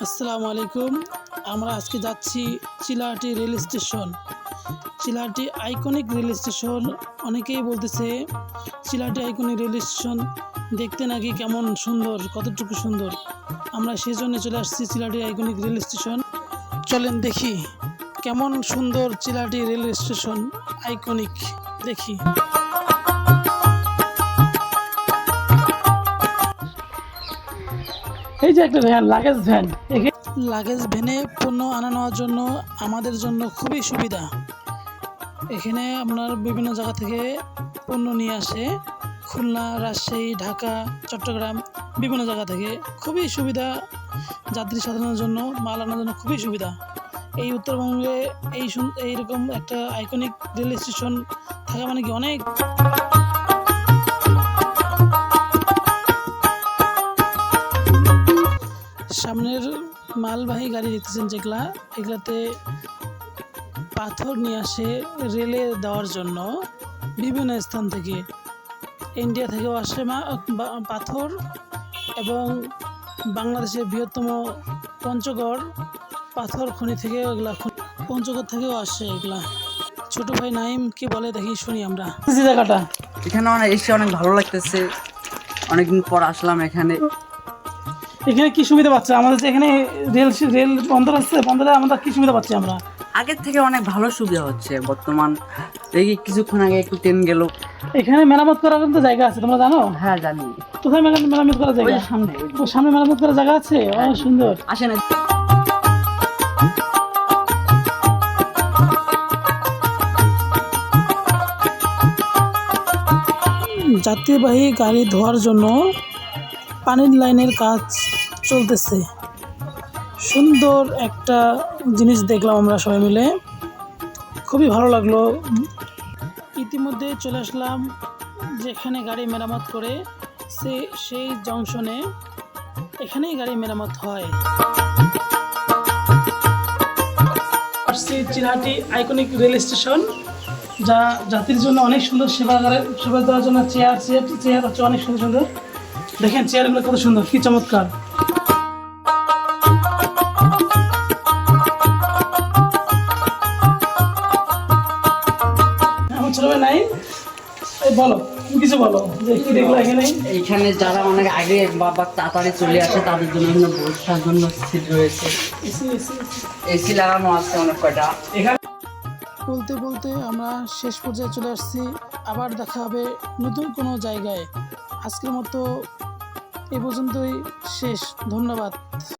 আসসালামু আলাইকুম। আমরা আজকে যাচ্ছি Chilahati rail station. Chilahati iconic rail station. অনেকেই বলতেছে চিলাহাটি আইকনিক রেল স্টেশন দেখতে নাকি কেমন সুন্দর, কতটুকু সুন্দর। আমরা সেজন্য চলে আসছি চিলাহাটি আইকনিক রেল স্টেশন। চলেন দেখি কেমন সুন্দর চিলাহাটি রেল স্টেশন আইকনিক। দেখি এই যে একটা ভ্যান, লাগেজ ভ্যান। লাগেজ ভ্যানে পণ্য আনা নেওয়ার জন্য আমাদের জন্য খুবই সুবিধা। এখানে আপনার বিভিন্ন জায়গা থেকে পণ্য নিয়ে আসে, খুলনা, রাজশাহী, ঢাকা, চট্টগ্রাম, বিভিন্ন জায়গা থেকে। খুবই সুবিধা, যাত্রী সাধারণের জন্য মাল আনার জন্য খুবই সুবিধা। এই উত্তরবঙ্গে এইরকম একটা আইকনিক রেল স্টেশন থাকা মানে কি অনেক। সামনের মালবাহী গাড়ি দেখতেছেন যেগুলা, এগুলাতে পাথর নিয়ে আসে রেলে দেওয়ার জন্য বিভিন্ন স্থান থেকে। ইন্ডিয়া থেকেও আসে পাথর, এবং বাংলাদেশের বৃহত্তম পঞ্চগড় পাথর খনি থেকে এগুলা, পঞ্চগড় থেকেও আসে এগুলা। ছোট ভাই নাইম কি বলে দেখি, শুনি আমরা। জায়গাটা এখানে এসে অনেক ভালো লাগতেছে। অনেকদিন পর আসলাম এখানে। এখানে কি সুবিধা পাচ্ছে আমাদের? এখানে রেল বন্দর আছে, বন্দরে আমরা কি সুবিধা পাচ্ছি? আমরা আগের থেকে অনেক ভালো সুবিধা হচ্ছে বর্তমান। দেখি কিছুক্ষণ আগে একটু ট্রেন গেল। এখানে মেরামত করার কিন্তু জায়গা আছে, তোমরা জানো? হ্যাঁ জানি। কোথায় মেরামত করার জায়গা? সামনে মেরামত করার জায়গা আছে, অনেক সুন্দর। আসেন। যাত্রীবাহী গাড়ি ধোয়ার জন্য পানির লাইনের কাজ চলতেছে। সুন্দর একটা জিনিস দেখলাম আমরা সবাই মিলে, খুবই ভালো লাগলো। ইতিমধ্যে চলে আসলাম যেখানে গাড়ি মেরামত করে, সেই জংশনে। এখানেই গাড়ি মেরামত হয়। আসছি চিলাহাটি আইকনিক রেল স্টেশন, যা যাত্রীর জন্য অনেক সুন্দর সেবা দেওয়ার জন্য চেয়ার হচ্ছে অনেক সুন্দর সুন্দর। দেখেন চেয়ারগুলো কত সুন্দর, কি চমৎকার। আমার ছোট ভাই নাই, বলো তুমি কিছু বলো যে কি দেখলো এখানে। এইখানে যারা অনেক আগে বা তাড়াতাড়ি চলে আসে তাদের জন্য এখানে বসার জন্য সিট রয়েছে। এসি লাগানো আছে অনেক কয়টা। এখানে বলতে বলতে আমরা শেষ পর্যায়ে চলে আসছি। আবার দেখা হবে নতুন কোনো জায়গায়। আজকের মতো এ পর্যন্তই শেষ। ধন্যবাদ।